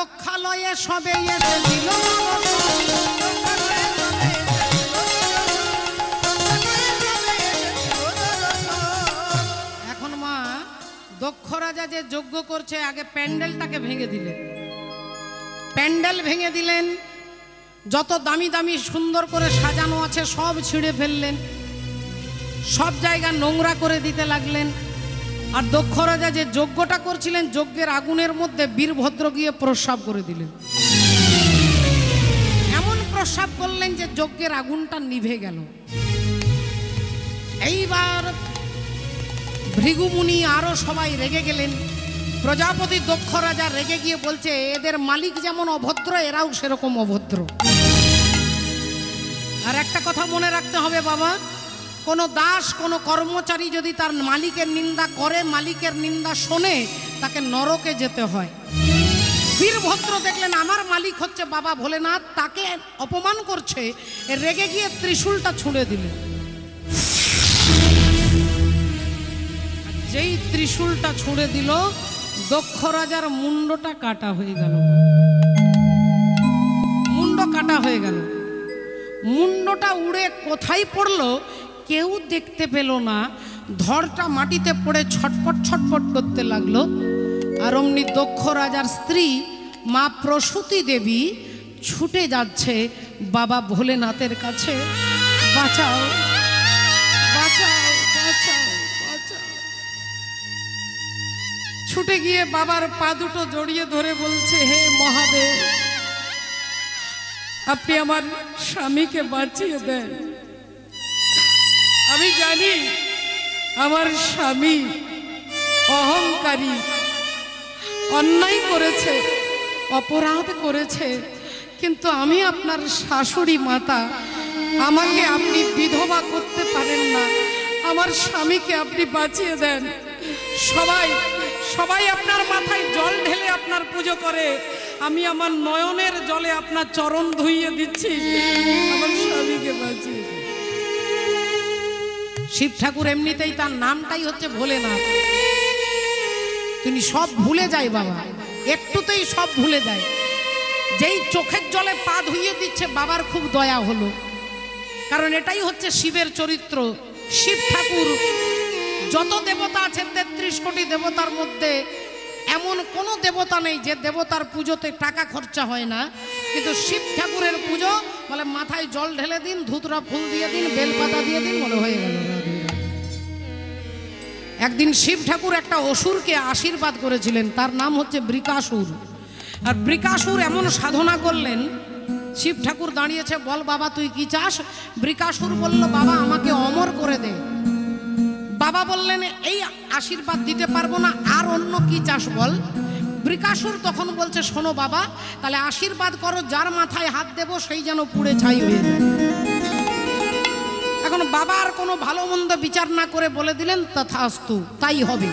দক্ষালয়ে সবে এসেছিল। এখন মা, দক্ষ রাজা যে যজ্ঞ করছে, আগে প্যান্ডেলটাকে ভেঙে দিলেন। প্যান্ডেল ভেঙে দিলেন, যত দামি দামি সুন্দর করে সাজানো আছে সব ছিঁড়ে ফেললেন, সব জায়গা নোংরা করে দিতে লাগলেন। আর দক্ষ রাজা যে যজ্ঞটা করছিলেন, যজ্ঞের আগুনের মধ্যে বীরভদ্র গিয়ে প্রস্রাব করে দিলেন। এমন প্রস্রাব করলেন যে যজ্ঞের আগুনটা নিভে গেল। এইবার ভৃগুমুনি আরো সবাই রেগে গেলেন। প্রজাপতি দক্ষ রাজা রেগে গিয়ে বলছে, এদের মালিক যেমন অভদ্র, এরাও সেরকম অভদ্র। আর একটা কথা মনে রাখতে হবে বাবা, কোনো দাস কোনো কর্মচারী যদি তার মালিকের নিন্দা করে, মালিকের নিন্দা শোনে, তাকে নরকে যেতে হয়। বীরভদ্র দেখলেন আমার মালিক হচ্ছে বাবা ভোলেনাথ, তাকে অপমান করছে, রেগে গিয়ে ত্রিশূলটা ছুঁড়ে দিলেন। যেই ত্রিশূলটা ছুঁড়ে দিল, দক্ষ রাজার মুন্ডটা কাটা হয়ে গেল। মুন্ড কাটা হয়ে গেল। মুন্ডটা উড়ে কোথায় পড়লো কেউ দেখতে পেল না। ধড়টা মাটিতে পড়ে ছটপট ছটপট করতে লাগলো। আর অমনি দক্ষ রাজার স্ত্রী মা প্রসূতি দেবী ছুটে যাচ্ছে বাবা ভোলেনাথের কাছে, বাঁচাও বাঁচাও বাঁচাও বাঁচাও। ছুটে গিয়ে বাবার পা দুটো জড়িয়ে ধরে বলছে, হে মহাদেব, আপনি আমার স্বামীকে বাঁচিয়ে দেন। আমি জানি আমার স্বামী অহংকারী, অন্যায় করেছে, অপরাধ করেছে, কিন্তু আমি আপনার শাশুড়ি মাতা, আমাকে আপনি বিধবা করতে পারেন না। আমার স্বামীকে আপনি বাঁচিয়ে দেন। সবাই সবাই আপনার মাথায় জল ঢেলে আপনার পুজো করে, আমি আমার নয়নের জলে আপনার চরণ ধুইয়ে দিচ্ছি, আমার স্বামীকে বাঁচিয়ে দেন। শিব ঠাকুর এমনিতেই তার নামটাই হচ্ছে ভোলেনাথ। তিনি সব ভুলে যায় বাবা, একটুতেই সব ভুলে যায়। যেই চোখের জলে পা ধুইয়ে দিচ্ছে, বাবার খুব দয়া হলো, কারণ এটাই হচ্ছে শিবের চরিত্র। শিব ঠাকুর যত দেবতা আছেন 33 কোটি দেবতার মধ্যে এমন কোনো দেবতা নেই যে দেবতার পুজোতে টাকা খরচা হয় না, কিন্তু শিব ঠাকুরের পুজো বলে মাথায় জল ঢেলে দিন, ধুতরা ফুল দিয়ে দিন, বেলপাতা দিয়ে দিন, বলে হয়ে গেল। একদিন শিব ঠাকুর একটা অসুরকে আশীর্বাদ করেছিলেন, তার নাম হচ্ছে বৃকাসুর। আর বৃকাসুর এমন সাধনা করলেন, শিব ঠাকুর দাঁড়িয়েছে, বল বাবা তুই কি চাস? বৃকাসুর বলল, বাবা আমাকে অমর করে দে। বাবা বললেন, এই আশীর্বাদ দিতে পারবো না, আর অন্য কি চাস বল। বৃকাসুর তখন বলছে, শোনো বাবা, তাহলে আশীর্বাদ করো যার মাথায় হাত দেব সেই যেন পুড়ে ছাই হয়ে যায়। এখন বাবার কোনো ভালো মন্দ বিচার না করে বলে দিলেন, তথাস্তু, তাই হবে।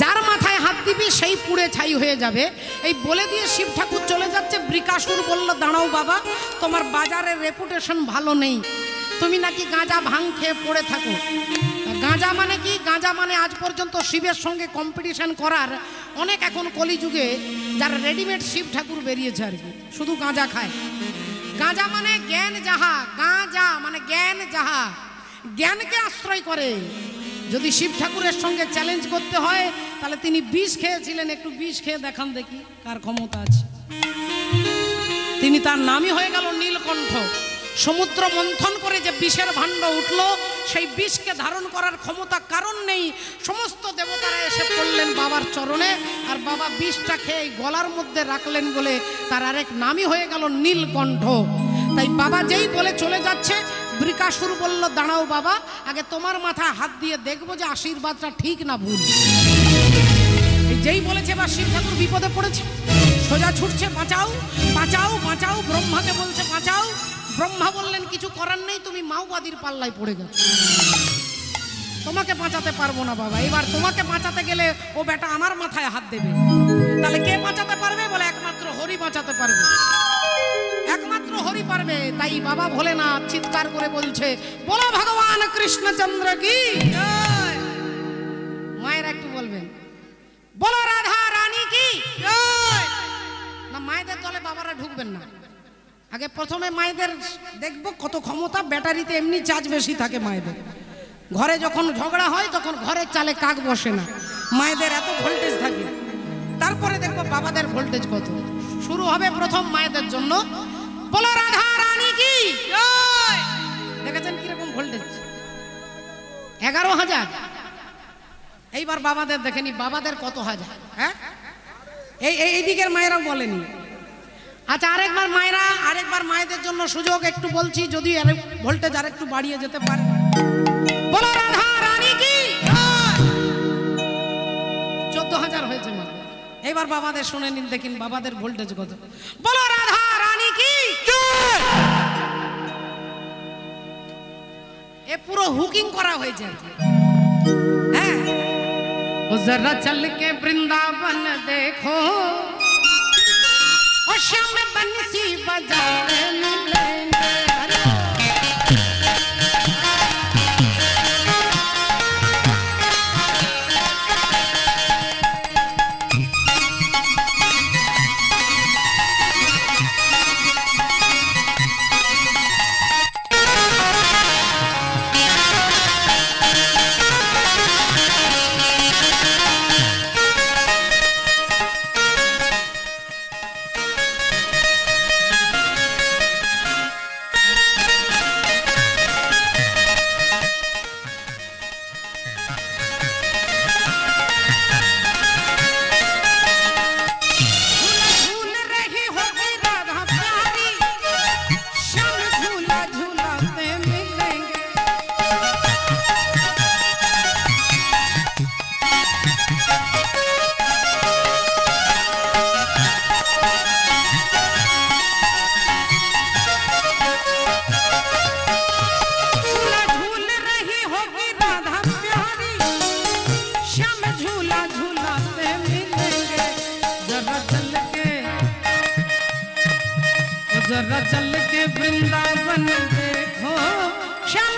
যার মাথায় হাত দিবি সেই পুড়ে ছাই হয়ে যাবে। এই বলে দিয়ে শিব ঠাকুর চলে যাচ্ছে। বৃকাসুর বলল, দাঁড়াও বাবা, তোমার বাজারের রেপুটেশন ভালো নেই, তুমি নাকি গাঁজা ভাঙ খেয়ে পড়ে থাকো। গাঁজা মানে কি? গাঁজা মানে আজ পর্যন্ত শিবের সঙ্গে কম্পিটিশন করার অনেক এখন কলিযুগে যারা রেডিমেড শিব ঠাকুর বেরিয়েছে আর কি, শুধু গাঁজা খায়। গাঁজা মানে জ্ঞান যাহা, গাঁজা মানে জ্ঞান যাহা, জ্ঞানকে আশ্রয় করে। যদি শিব ঠাকুরের সঙ্গে চ্যালেঞ্জ করতে হয় তাহলে তিনি বিষ খেয়েছিলেন, একটু বিষ খেয়ে দেখান দেখি কার ক্ষমতা আছে। তিনি, তার নামই হয়ে গেল নীলকণ্ঠ। সমুদ্র মন্থন করে যে বিষের ভাণ্ড উঠল, সেই বিষকে ধারণ করার ক্ষমতা কারণ নেই। সমস্ত দেবতারা এসে পড়লেন বাবার চরণে, আর বাবা বিষটা খেয়ে গলার মধ্যে রাখলেন বলে তার আরেক নামই হয়ে গেল নীলকণ্ঠ। তাই বাবা যেই বলে চলে যাচ্ছে, বৃকাসুর বলল, দাঁড়াও বাবা, আগে তোমার মাথায় হাত দিয়ে দেখবো যে আশীর্বাদটা ঠিক না ভুল। যেই বলেছে বা শিব ঠাকুর বিপদে পড়েছে, সোজা ছুটছে, বাঁচাও বাঁচাও বাঁচাও, ব্রহ্মাকে বলছে বাঁচাও। ব্রহ্মা বললেন, কিছু করার নেই, তুমি মাওবাদীর পাল্লায় পড়ে গেছো, তোমাকে বাঁচাতে পারবো না বাবা। এবার তোমাকে বাঁচাতে গেলে ও বেটা আমার মাথায় হাত দেবে, তাহলে কে বাঁচাতে পারবে? বলে একমাত্র হরি বাঁচাতে পারবে, একমাত্র হরি পারবে। তাই বাবা ভোলেনাথ চিৎকার করে বলছে, বলো ভগবান কৃষ্ণচন্দ্র কি। মায়েরা একটু বলবেন, বলো রাধা রানী কি। না, মায়েদের দলে বাবারা ঢুকবেন না, আগে প্রথমে মায়েদের দেখবো কত ক্ষমতা। ব্যাটারিতে এমনি চার্জ বেশি থাকে মায়েদের। ঘরে যখন ঝগড়া হয় তখন ঘরের চালে কাক বসে না, মায়েদের এত ভোল্টেজ থাকে। তারপরে দেখবো বাবাদের ভোল্টেজ কত। শুরু হবে প্রথম মায়েদের জন্য, বলো রাধা রানী কি। দেখেছেন কিরকম ভোল্টেজ? 11,000। এইবার বাবাদের দেখেনি, বাবাদের কত হাজার। হ্যাঁ, এই দিকের মায়েরাও বলেনি। আচ্ছা, আরেকবার মায়েরা, আরেকবার মায়েদের জন্য সুযোগ একটু বলছি, যদি ভোল্টেজ আরেকটু বাড়িয়ে যেতে পারে। বলো রাধা রানী কি। 14,000 হয়েছে মা। এবার বাবাদের শুনে নিন, দেখিন বাবাদের ভোল্টেজ কত। বলো রাধা রানী কি। এ পুরো হুকিং করা হয়েছে আর কি। হ্যাঁ, ও জরা চল কে বৃন্দাবন দেখো, ও শ্যাম বंसी बजाते मिलेंगे। जरा चल के वृंदावन देखो, श्याम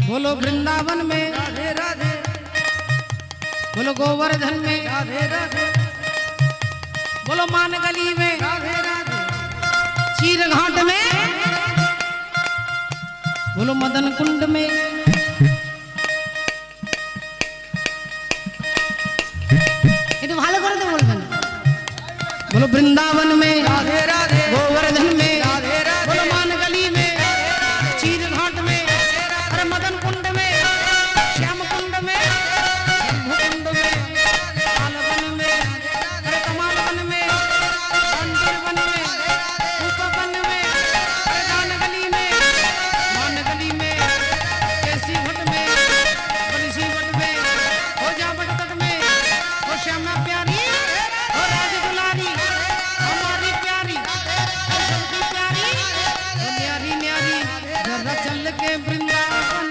बोलो वृंदावन में राधे राधे, बोलो गोवर्धन में राधे राधे, बोलो मानगली में राधे राधे, चीरघाट में, बोलो मदन कुंड में, ये भालो करे तो बोलबेन, बोलो वृंदावन में राधे राधे, गोवर्धन में राधे राधे, बोलो मानगली में, चीरघाट में, अरे मदन कुंड में, श्याम कुंड में, कुंड में, कालवन में, अरे कमाल वन में, मंदिर वन में, उपवन में, अरे दानगली में, मानगली में, केसी भट में, बरसी भट में, हो जा भट तट में, हो श्यामा प्यारी, हो राज दुलारी, हमारी प्यारी, हो सबकी प्यारी, हो न्यारी न्यारी, जरा चल के वृंदावन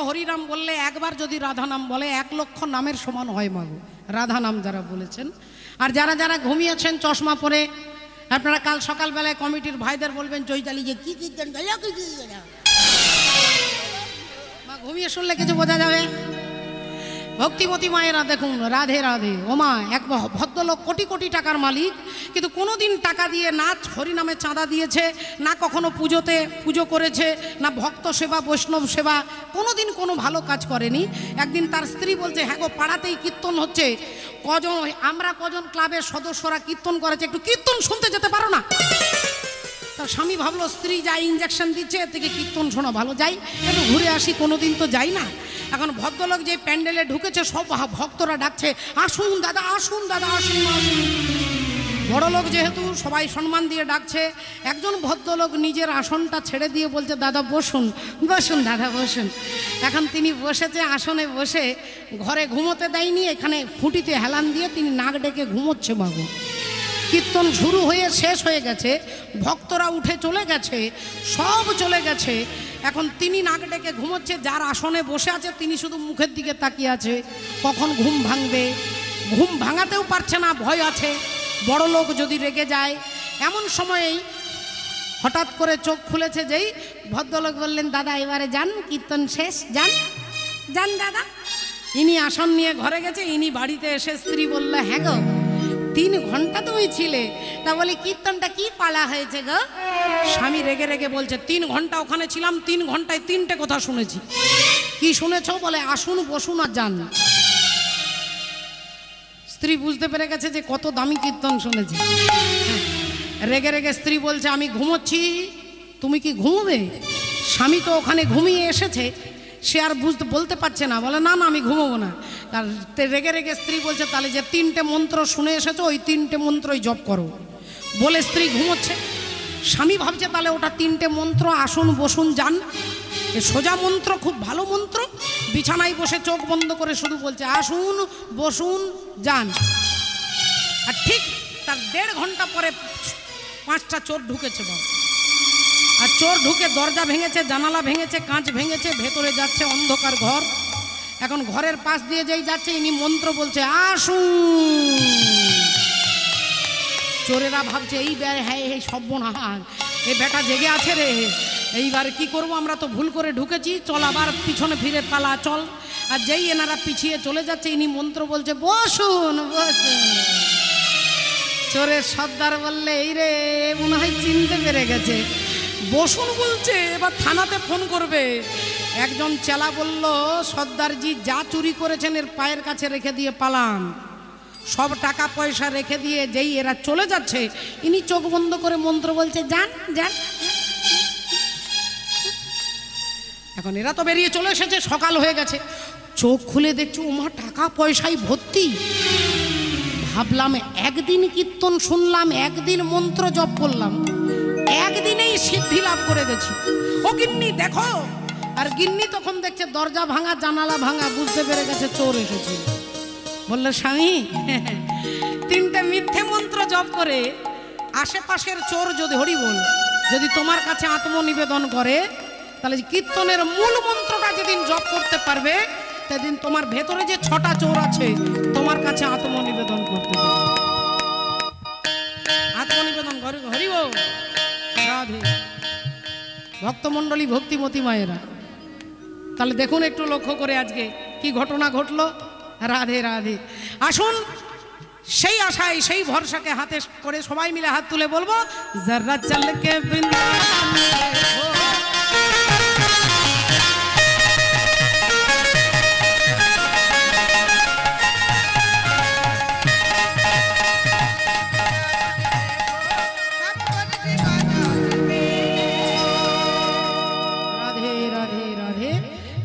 হরিনাম বললে একবার যদি রাধা নাম বলে 1 লক্ষ নামের সমান হয় মাগো রাধা নাম যারা বলেছেন। আর যারা যারা ঘুমিয়েছেন চশমা পরে আপনারা কাল সকালবেলায় কমিটির ভাইদের বলবেন চৈতালি যে কি কীর্তন গাইলো কি মা ঘুমিয়ে শুনলে কিছু বোঝা যাবে। ভক্তিমতী মায়েরা দেখুন রাধে রাধে, ওমা এক ভদ্রলোক কোটি কোটি টাকার মালিক, কিন্তু কোনোদিন টাকা দিয়ে না হরিনামে চাঁদা দিয়েছে, না কখনো পুজোতে পুজো করেছে, না ভক্ত সেবা বৈষ্ণব সেবা, কোনোদিন কোনো ভালো কাজ করেনি। একদিন তার স্ত্রী বলছে, হ্যাঁ গো পাড়াতেই কীর্তন হচ্ছে, আমরা কজন ক্লাবের সদস্যরা কীর্তন করেছে, একটু কীর্তন শুনতে যেতে পারো না? তার স্বামী ভাবলো স্ত্রী যা ইঞ্জেকশন দিচ্ছে এর থেকে কীর্তন শোনা ভালো, যাই একটু ঘুরে আসি, কোনোদিন তো যাই না। এখন ভদ্রলোক যে প্যান্ডেলে ঢুকেছে সব ভক্তরা ডাকছে, আসুন দাদা, আসুন দাদা, আসুন আসুন। বড়লোক যেহেতু সবাই সম্মান দিয়ে ডাকছে, একজন ভদ্রলোক নিজের আসনটা ছেড়ে দিয়ে বলছে, দাদা বসুন, বসুন দাদা বসুন। এখন তিনি বসেছে, আসনে বসে, ঘরে ঘুমোতে দেয়নি, এখানে খুঁটিতে হেলান দিয়ে তিনি নাক ডেকে ঘুমোচ্ছে বাবু। কীর্তন শুরু হয়ে শেষ হয়ে গেছে, ভক্তরা উঠে চলে গেছে, সব চলে গেছে। এখন তিনি নাক ডেকে ঘুমোচ্ছে, যার আসনে বসে আছে তিনি শুধু মুখের দিকে তাকিয়ে আছে, কখন ঘুম ভাঙবে। ঘুম ভাঙাতেও পারছে না, ভয় আছে, বড় লোক যদি রেগে যায়। এমন সময়েই হঠাৎ করে চোখ খুলেছে, যেই ভদ্রলোক বললেন, দাদা এবারে যান, কীর্তন শেষ, যান যান দাদা। ইনি আসন নিয়ে ঘরে গেছে, ইনি বাড়িতে এসে স্ত্রী বলল, হ্যাঁ গো 3 ঘন্টা তুমি ছিলে, তা বলি কীর্তনটা কি পালা হয়েছে গো? স্বামী রেগে রেগে বলছে, 3 ঘন্টা ওখানে ছিলাম, 3 ঘন্টায় 3টে কথা শুনেছি। কি শুনেছো? বলে আসুন বসুন আর যান। স্ত্রী বুঝতে পেরে গেছে যে কত দামি কীর্তন শুনেছে। রেগে রেগে স্ত্রী বলছে, আমি ঘুমোচ্ছি, তুমি কি ঘুমোবে? স্বামী তো ওখানে ঘুমিয়ে এসেছে, সে আর বলতে পারছে না, বলে না না আমি ঘুমোবো না। তার রেগে রেগে স্ত্রী বলছে, তাহলে যে 3টে মন্ত্র শুনে এসেছো ওই 3টে মন্ত্রই জপ করো। বলে স্ত্রী ঘুমোচ্ছে। স্বামী ভাবছে তাহলে ওটা 3টে মন্ত্র, আসুন বসুন যান, সোজা মন্ত্র, খুব ভালো মন্ত্র। বিছানায় বসে চোখ বন্ধ করে শুধু বলছে, আসুন বসুন যান। আর ঠিক তার 1.5 ঘন্টা পরে 5টা চোর ঢুকেছে বাবা। আর চোর ঢুকে দরজা ভেঙেছে, জানালা ভেঙেছে, কাঁচ ভেঙেছে, ভেতরে যাচ্ছে, অন্ধকার ঘর। এখন ঘরের পাশ দিয়ে যেই যাচ্ছে, ইনি মন্ত্র বলছে, আসুন। চোরেরা ভাবছে, হ্যাঁ এই সর্বনাশ, এই বেটা জেগে আছে রে, এইবার কি করব, আমরা তো ভুল করে ঢুকেছি, চল আবার পিছনে ফিরে পালা চল। আর যেই এনারা পিছিয়ে চলে যাচ্ছে, ইনি মন্ত্র বলছে, বসুন বসুন। চোরের সর্দার বললে, এই রে মনে হয় চিনতে পেরে গেছে, বসুন বলছে, এবার থানাতে ফোন করবে। একজন চেলা বলল, সর্দারজি যা চুরি করেছেন এর পায়ের কাছে রেখে দিয়ে পালান। সব টাকা পয়সা রেখে দিয়ে যেই এরা চলে যাচ্ছে, ইনি চোখ বন্ধ করে মন্ত্র বলছে, যান যান। এখন এরা তো বেরিয়ে চলে এসেছে, সকাল হয়ে গেছে। চোখ খুলে দেখছি ওমা টাকা পয়সায় ভর্তি। ভাবলাম একদিন কীর্তন শুনলাম, একদিন মন্ত্র জপ করলাম, একদিনেই সিদ্ধি লাভ করে গেছি। ও গিন্নি দেখো। আর গিন্নি তখন দেখছে দরজা ভাঙা, জানালা ভাঙা, বুঝতে পেরে গেছে চোর এসেছে। বললো, স্বামী 3টে মিথ্যে মন্ত্র জপ করে আশেপাশের চোর যদি হরি বল, যদি তোমার কাছে আত্মনিবেদন করে, তাহলে কীর্তনের মূল মন্ত্রটা যেদিন জপ করতে পারবে, সেদিন তোমার ভেতরে যে 6টা চোর আছে তোমার কাছে আত্মনিবেদন করতে পারবে। আত্মনিবেদন হরি বল। রাধে। ভক্তমণ্ডলী, ভক্তিমতী মায়েরা, তাহলে দেখুন একটু লক্ষ্য করে আজকে কি ঘটনা ঘটলো। রাধে রাধে। আসুন সেই আশায়, সেই ভরসাকে হাতে করে সবাই মিলে হাত তুলে বলবো, জরা চলকে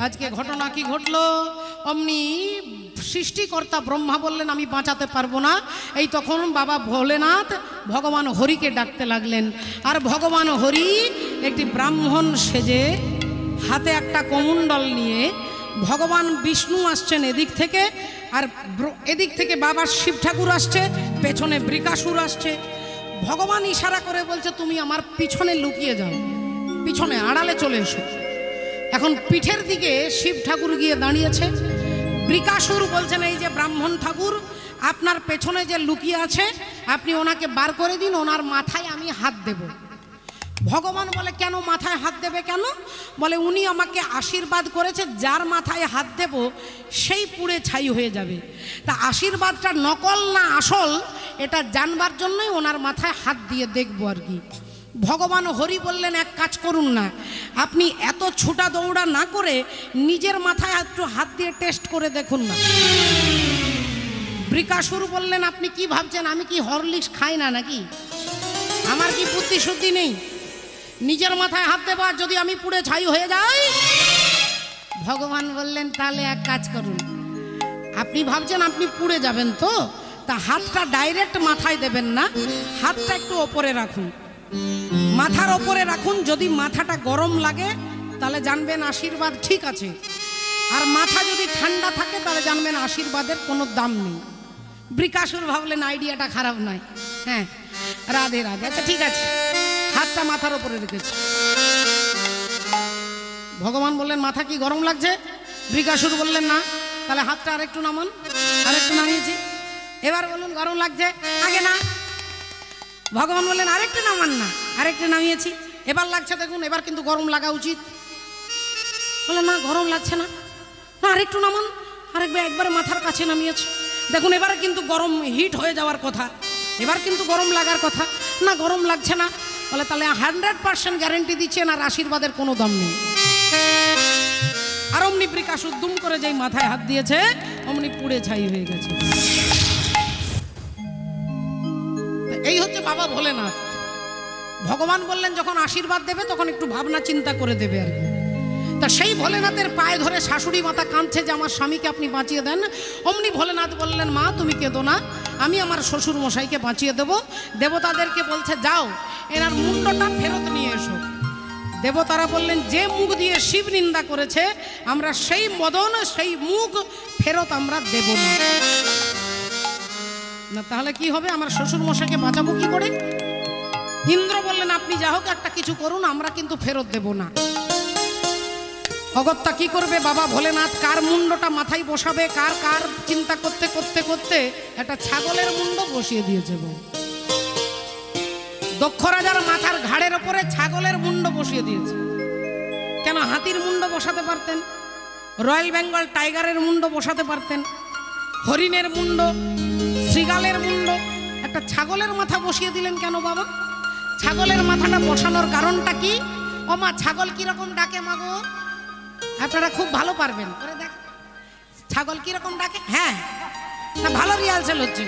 আজকে ঘটনা কি ঘটলো? অমনি সৃষ্টিকর্তা ব্রহ্মা বললেন, আমি বাঁচাতে পারবো না। এই তখন বাবা ভোলেনাথ ভগবান হরিকে ডাকতে লাগলেন। আর ভগবান হরি একটি ব্রাহ্মণ সেজে, হাতে একটা কমণ্ডল নিয়ে, ভগবান বিষ্ণু আসছেন এদিক থেকে, আর এদিক থেকে বাবা শিব ঠাকুর আসছে, পেছনে বৃকাসুর আসছে। ভগবান ইশারা করে বলছে, তুমি আমার পিছনে লুকিয়ে যাও, পিছনে আড়ালে চলে এসো। এখন পিঠের দিকে শিব ঠাকুর গিয়ে দাঁড়িয়েছে। বৃকাসুর বলছেন, এই যে ব্রাহ্মণ ঠাকুর আপনার পেছনে যে লুকিয়ে আছে, আপনি ওনাকে বার করে দিন, ওনার মাথায় আমি হাত দেব। ভগবান বলে, কেন মাথায় হাত দেবে কেন? বলে, উনি আমাকে আশীর্বাদ করেছে, যার মাথায় হাত দেব সেই পুড়ে ছাই হয়ে যাবে। তা আশীর্বাদটা নকল না আসল, এটা জানবার জন্যই ওনার মাথায় হাত দিয়ে দেখবো আর কি। ভগবান হরি বললেন, এক কাজ করুন না, আপনি এত ছুটা দৌড়া না করে নিজের মাথায় একটু হাত দিয়ে টেস্ট করে দেখুন না। বৃকাসুর বললেন, আপনি কি ভাবছেন আমি কি হরলিক্স খাই না নাকি? আমার কি বুদ্ধি শুদ্ধি নেই? নিজের মাথায় হাত দেবা, যদি আমি পুড়ে ছাই হয়ে যাই। ভগবান বললেন তাহলে এক কাজ করুন, আপনি ভাবছেন আপনি পুড়ে যাবেন তো, তা হাতটা ডাইরেক্ট মাথায় দেবেন না, হাতটা একটু ওপরে রাখুন, মাথার ওপরে রাখুন। যদি মাথাটা গরম লাগে তাহলে জানবেন আশীর্বাদ ঠিক আছে, আর মাথা যদি ঠান্ডা থাকে তাহলে জানবেন আশীর্বাদের কোনো দাম নেই। বৃকাসুর ভাবলেন আইডিয়াটা খারাপ নয়। হ্যাঁ, রাধে রাধে, আচ্ছা ঠিক আছে, হাতটা মাথার ওপরে রেখেছি। ভগবান বললেন মাথা কি গরম লাগছে? বৃকাসুর বললেন না। তাহলে হাতটা আরেকটু নামান, আরেকটু নামিয়েছি। এবার বলুন গরম লাগছে? আগে না। ভগবান বললেন আরেকটু নামান না, আরেকটু নামিয়েছি। এবার লাগছে দেখুন, এবার কিন্তু গরম লাগা উচিত। বললেন না গরম লাগছে না, না আরেকটু নামান, একবারে মাথার কাছে নামিয়েছি। দেখুন এবারে কিন্তু গরম হিট হয়ে যাওয়ার কথা, এবার কিন্তু গরম লাগার কথা না, গরম লাগছে না। বলে তাহলে 100% গ্যারেন্টি দিচ্ছেন আর আশীর্বাদের কোনো দাম নেই। আর অমনি বৃকাসুর দুম করে যেই মাথায় হাত দিয়েছে অমনি পুড়ে ছাই হয়ে গেছে। এই হচ্ছে বাবা ভোলেনাথ। ভগবান বললেন যখন আশীর্বাদ দেবে তখন একটু ভাবনা চিন্তা করে দেবে আর কি। তা সেই ভোলেনাথের পায়ে ধরে শাশুড়ি মাতা কাঁদছে যে আমার স্বামীকে আপনি বাঁচিয়ে দেন। অমনি ভোলেনাথ বললেন মা তুমি কেঁদো না, আমি আমার শ্বশুর মশাইকে বাঁচিয়ে দেব। দেবতাদেরকে বলছে যাও এনার মুন্ডটা ফেরত নিয়ে এসো। দেবতারা বললেন যে মুখ দিয়ে শিব নিন্দা করেছে আমরা সেই মদন সেই মুখ ফেরত আমরা দেব না। না তাহলে কি হবে, আমার শ্বশুর মশাইকে বাঁচাবো কি করে? ইন্দ্র বললেন আপনি যা হোক একটা কিছু করুন, আমরা কিন্তু ফেরত দেব না। অগত্যা কি করবে বাবা ভোলেনাথ, কার মুন্ডটা মাথায় বসাবে, কার কার চিন্তা করতে করতে করতে একটা ছাগলের মুন্ড বসিয়ে দিয়েছে। দক্ষ রাজার মাথার ঘাড়ের ওপরে ছাগলের মুন্ড বসিয়ে দিয়েছে। কেন হাতির মুন্ড বসাতে পারতেন, রয়্যাল বেঙ্গল টাইগারের মুন্ড বসাতে পারতেন, হরিণের মুন্ড, শৃগালের মুন্ড, একটা ছাগলের মাথা বসিয়ে দিলেন কেন বাবা? ছাগলের মাথাটা বসানোর কারণটা কি? ও মা ছাগল কিরকম ডাকে মাগো? আপনারা খুব ভালো পারবেন করে দেখ ছাগল কিরকম ডাকে। হ্যাঁ তা ভালো রিহার্সাল হচ্ছে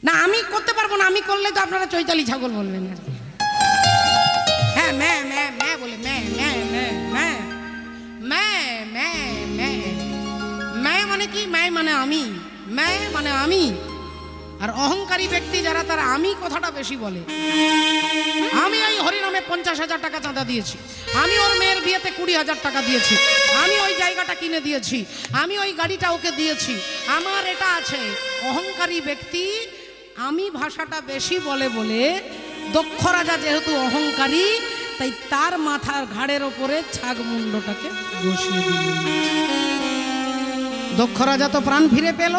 না, আমি করতে পারবো না, আমি করলে তো আপনারা চৈতালি ছাগল বলবেন আর কি। হ্যাঁ ম্যা ম্যা ম্যা বলে ম্যা ম্যা ম্যা ম্যা ম্যা ম্যা ম্যা ম্যা মানে কি? ম্যা মানে আমি, ম্যা মানে আমি। আর অহংকারী ব্যক্তি যারা তারা আমি কথাটা বেশি বলে। আমি ওই হরিনামে 50,000 টাকা চাঁদা দিয়েছি, আমি ওর মেয়ের বিয়েতে 20,000 টাকা দিয়েছি, আমি ওই জায়গাটা কিনে দিয়েছি, আমি ওই গাড়িটা ওকে দিয়েছি, আমার এটা আছে। অহংকারী ব্যক্তি আমি ভাষাটা বেশি বলে বলে দক্ষ রাজা যেহেতু অহংকারী তাই তার মাথার ঘাড়ের ওপরে ছাগ মুন্ডটাকে বসিয়ে দিলেন। দক্ষ রাজা তো প্রাণ ফিরে পেল,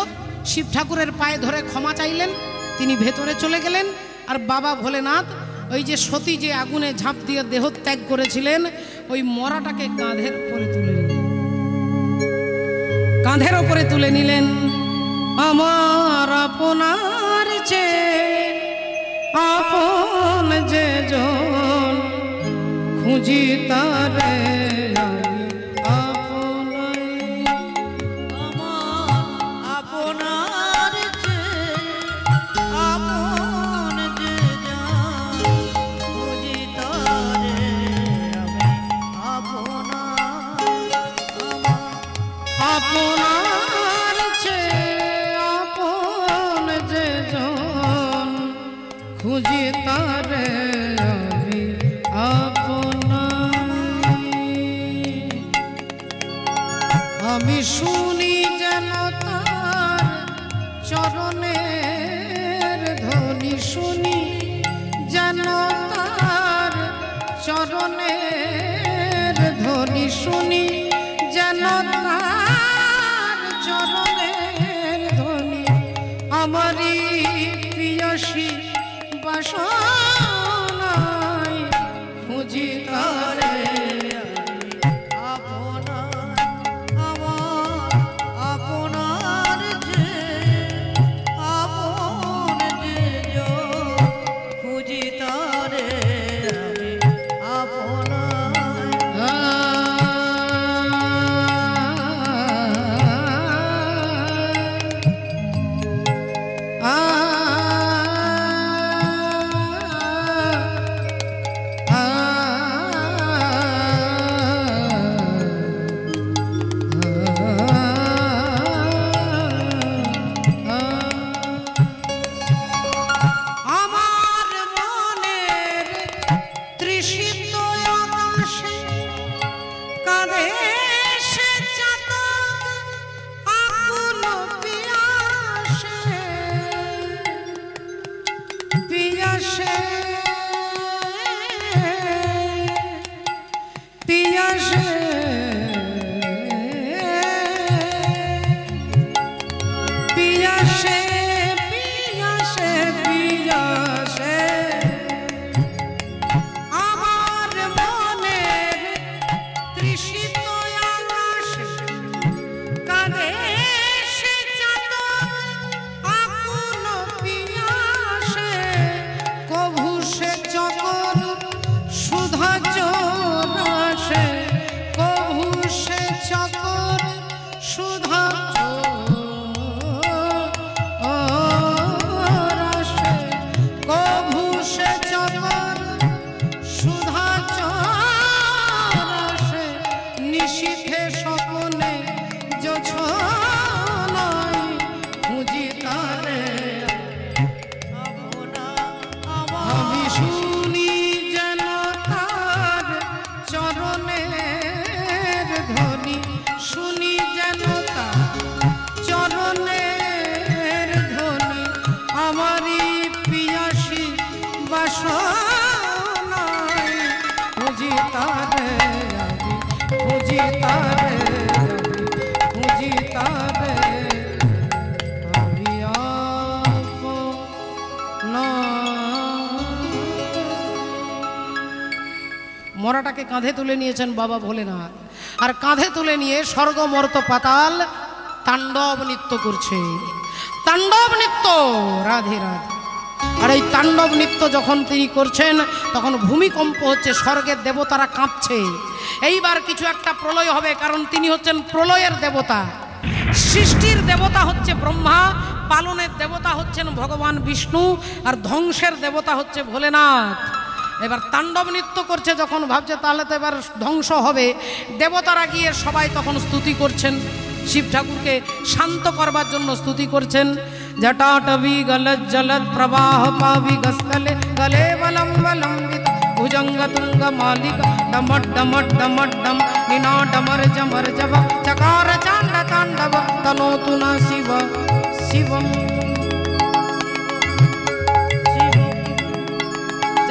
শিব ঠাকুরের পায়ে ধরে ক্ষমা চাইলেন, তিনি ভেতরে চলে গেলেন। আর বাবা ভোলেনাথ ওই যে সতী যে আগুনে ঝাঁপ দিয়ে দেহ ত্যাগ করেছিলেন ওই মরাটাকে কাঁধের উপরে তুলে নিলেন, কাঁধের উপরে তুলে নিলেন। আমার আপনার চেয়ে আপন যে জন খুঁজি তারে খুঁজি তারে আমি আমি শুনি যেন তার চরণের ধ্বনি, শুনি যেন তার চরণের ধ্বনি, শুনি যেন তার চরণের ধ্বনি। আমারই প্রিয়সী বাসনায় খুঁজি তারে তারে আমি খুঁজি তারে খুঁজি তারে আমি আপনা। মরাটাকে কাঁধে তুলে নিয়েছেন বাবা ভোলেনাথ, আর কাঁধে তুলে নিয়ে স্বর্গ মর্ত পাতাল তাণ্ডব নৃত্য করছে। তাণ্ডব নৃত্য, রাধে রাধে। আর এই তাণ্ডব নৃত্য যখন তিনি করছেন তখন ভূমিকম্প হচ্ছে, স্বর্গের দেবতারা কাঁপছে। এইবার কিছু একটা প্রলয় হবে, কারণ তিনি হচ্ছেন প্রলয়ের দেবতা। সৃষ্টির দেবতা হচ্ছে ব্রহ্মা, পালনের দেবতা হচ্ছেন ভগবান বিষ্ণু, আর ধ্বংসের দেবতা হচ্ছে ভোলেনাথ। এবার তাণ্ডব নৃত্য করছে, যখন ভাবছে তাহলে তো এবার ধ্বংস হবে, দেবতারা গিয়ে সবাই তখন স্তুতি করছেন, শিব ঠাকুরকে শান্ত করবার জন্য স্তুতি করছেন। জটাটবি গলৎ জলৎ প্রবাহ পাবি গস্কলে গলে বলম বলম্বিত ভুজঙ্গ তুঙ্গ মালিক ডমট ডমট ডমট ডম নিনা ডমর জমর জব চকার চাণ্ড তাণ্ডব তনোতু না শিব শিবম।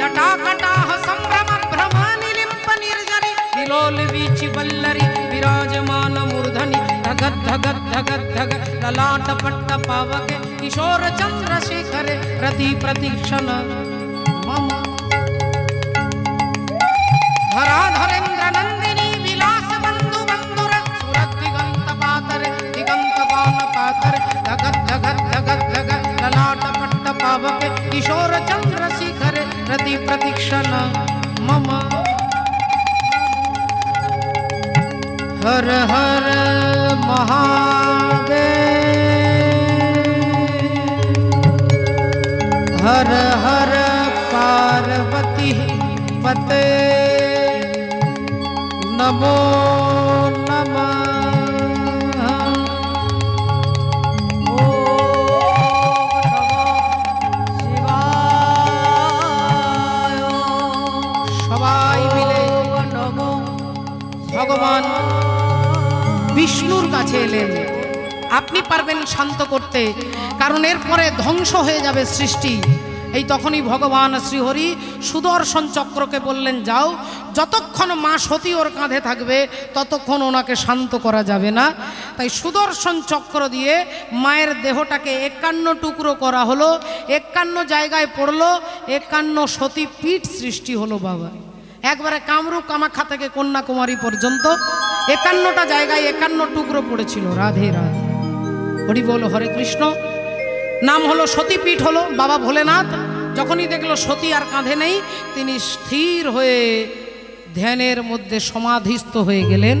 जटाकटाह संभ्रम भ्रम निलिम्प निर्जरी विलोल वीचि वल्लरी विराजमान मूर्धनि धगत धगत धगत धग ललाट पट्ट पावके किशोर चंद्रशेखरे रति प्रतीक्षण मम। धराधरेन्द्र नंदिनी विलास बंधु बंधुर सुरत दिगंत पातरे दिगंत पान पातरे धगत धगत धगत धग ललाट पट्ट पावके किशोर चंद्रशेखरे रति प्रतीक्षण मम। हर हर महादेव हर हर पार्वती पते नमो नमः। ভগবান বিষ্ণুর কাছে এলেন, আপনি পারবেন শান্ত করতে, কারণ এরপরে ধ্বংস হয়ে যাবে সৃষ্টি। এই তখনই ভগবান শ্রীহরি সুদর্শন চক্রকে বললেন, যাও, যতক্ষণ মা সতী ওর কাঁধে থাকবে ততক্ষণ ওনাকে শান্ত করা যাবে না। তাই সুদর্শন চক্র দিয়ে মায়ের দেহটাকে 51 টুকরো করা হলো, 51 জায়গায় পড়লো, 51 সতী পীঠ সৃষ্টি হলো বাবা। একবারে কামরূপ কামাখ্যা থেকে কন্যাকুমারী পর্যন্ত 51টা জায়গায় 51 টুকরো পড়েছিল। রাধে রাধে, হরি বল, হরে কৃষ্ণ। নাম হলো সতীপীঠ হলো বাবা ভোলেনাথ। যখনই দেখলো সতী আর কাঁধে নেই, তিনি স্থির হয়ে ধ্যানের মধ্যে সমাধিস্থ হয়ে গেলেন।